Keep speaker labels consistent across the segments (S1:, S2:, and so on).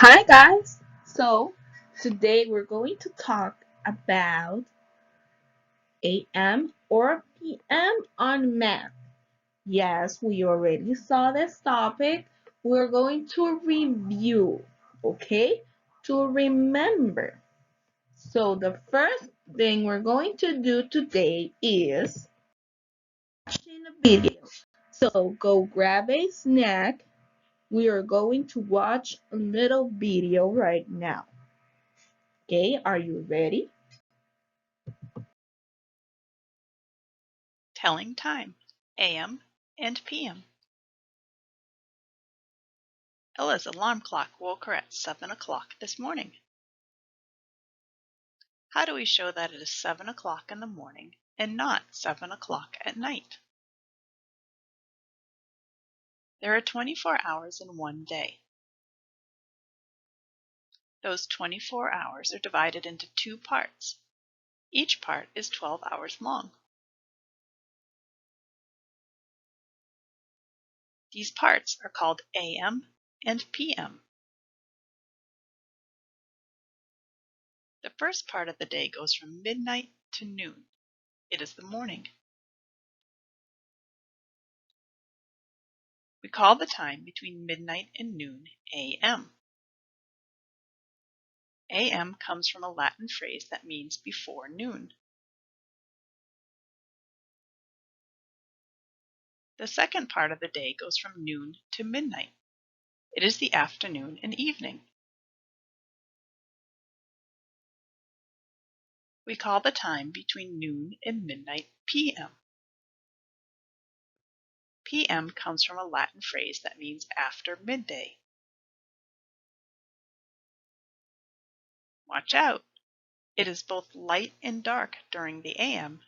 S1: Hi guys! Today we're going to talk about AM or PM on math. Yes, we already saw this topic. We're going to review, okay? To remember. So the first thing we're going to do today is watching a video. So go grab a snack. We are going to watch a little video right now. Okay, are you ready?
S2: Telling time, AM and PM. Ella's alarm clock woke her at 7 o'clock this morning. How do we show that it is 7 o'clock in the morning and not 7 o'clock at night? There are 24 hours in one day. Those 24 hours are divided into two parts. Each part is 12 hours long. These parts are called AM and PM. The first part of the day goes from midnight to noon. It is the morning. We call the time between midnight and noon AM. AM comes from a Latin phrase that means before noon. The second part of the day goes from noon to midnight. It is the afternoon and evening. We call the time between noon and midnight PM. PM comes from a Latin phrase that means after midday. Watch out! It is both light and dark during the AM,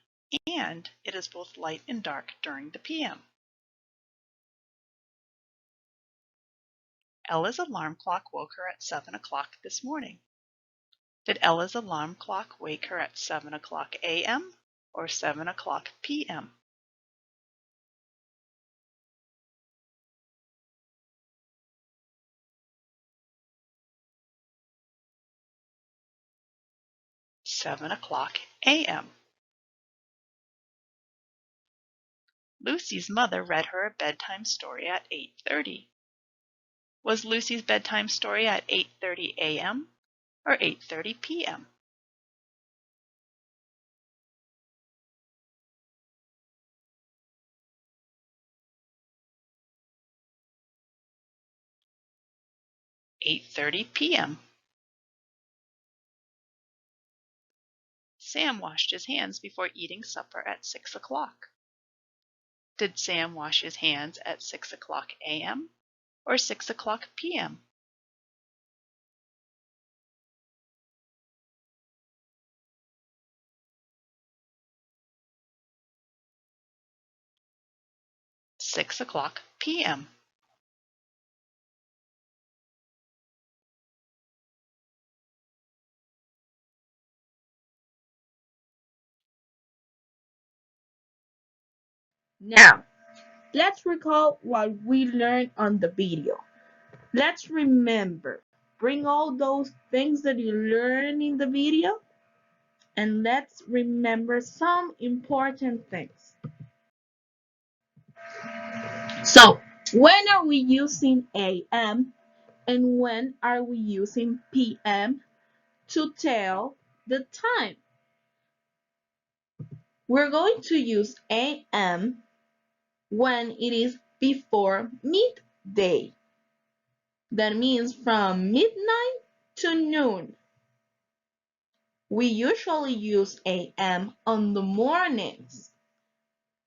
S2: and it is both light and dark during the PM. Ella's alarm clock woke her at 7 o'clock this morning. Did Ella's alarm clock wake her at 7 o'clock AM or 7 o'clock PM? Seven o'clock AM. Lucy's mother read her a bedtime story at 8:30. Was Lucy's bedtime story at 8:30 AM or 8:30 PM? Eight 8:30 PM. Sam washed his hands before eating supper at 6 o'clock. Did Sam wash his hands at 6 o'clock AM or 6 o'clock PM? 6 o'clock PM.
S1: Now, let's recall what we learned on the video. Let's remember. Bring all those things that you learned in the video and let's remember some important things. So, when are we using AM and when are we using PM to tell the time? We're going to use AM when it is before midday. That means from midnight to noon. We usually use AM on the mornings.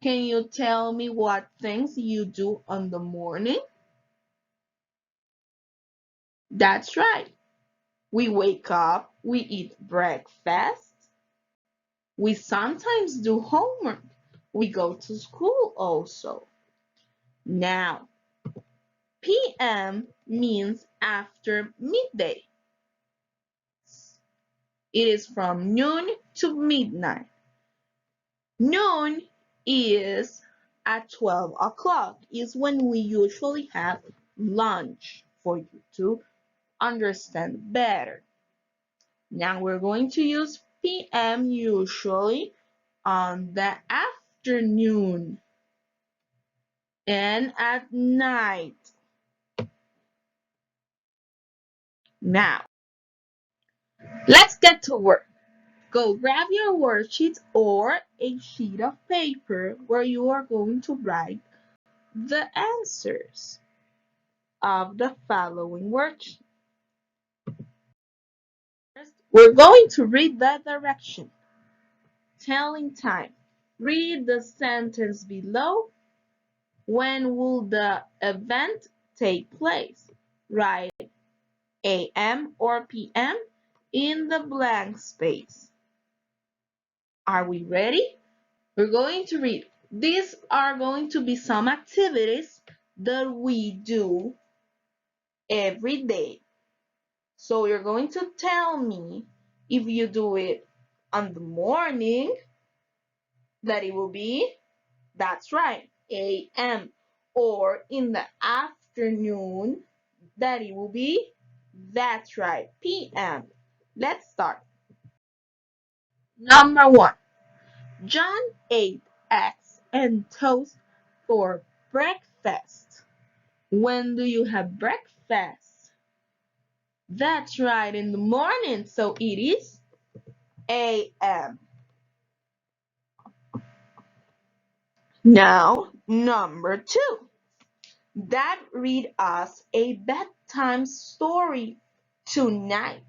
S1: Can you tell me what things you do on the morning? That's right. We wake up, we eat breakfast. We sometimes do homework. We go to school also. Now, PM means after midday. It is from noon to midnight. Noon is at 12 o'clock, is when we usually have lunch for you to understand better. Now we're going to use PM usually on the afternoon and at night. Now, let's get to work. Go grab your worksheets or a sheet of paper where you are going to write the answers of the following worksheet. First, we're going to read the direction. Telling time. Read the sentence below. When will the event take place? Write AM or PM in the blank space. Are we ready? We're going to read. These are going to be some activities that we do every day. So you're going to tell me if you do it on the morning, that it will be, that's right, AM, or in the afternoon, that it will be, that's right, PM. Let's start. Number 1. John ate eggs and toast for breakfast. When do you have breakfast? That's right, in the morning, so it is AM. Now, number 2. Dad read us a bedtime story tonight.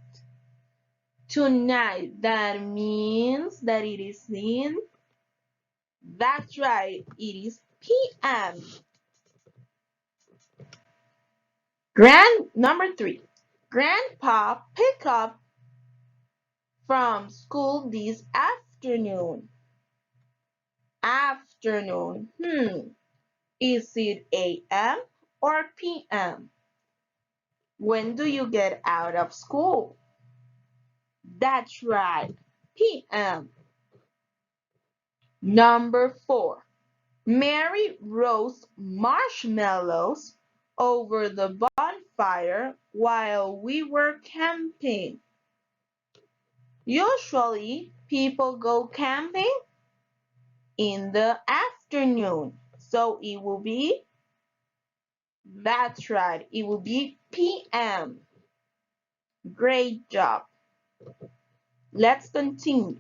S1: Tonight, that means that it is in, that's right, it is PM. Number 3. Grandpa pick up from school this afternoon. Afternoon. Is it AM or PM? When do you get out of school? That's right, PM. Number 4. Mary roasts marshmallows over the bonfire while we were camping. Usually, people go camping in the afternoon, so it will be, that's right, it will be PM. Great job. Let's continue.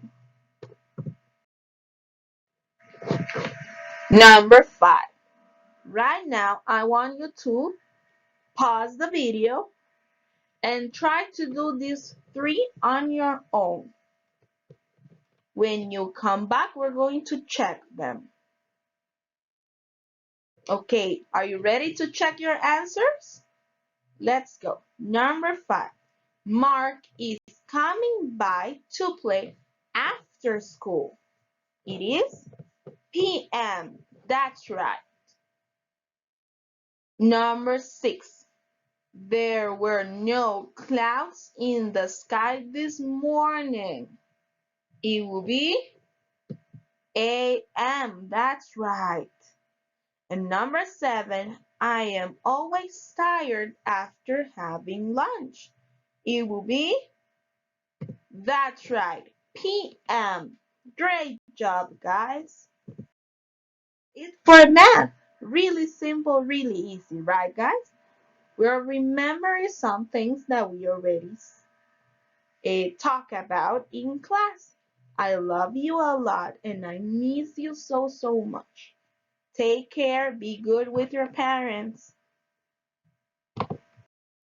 S1: Number 5. Right now, I want you to pause the video and try to do these 3 on your own. When you come back, we're going to check them. Okay, are you ready to check your answers? Let's go. Number 5. Mark is coming by to play after school. It is PM. That's right. Number 6. There were no clouds in the sky this morning. It will be AM. That's right. And number 7, I am always tired after having lunch. It will be, that's right, PM. Great job, guys. It's for math. Really simple, really easy, right, guys? We're remembering some things that we already talk about in class. I love you a lot and I miss you so, so much. Take care. Be good with your parents.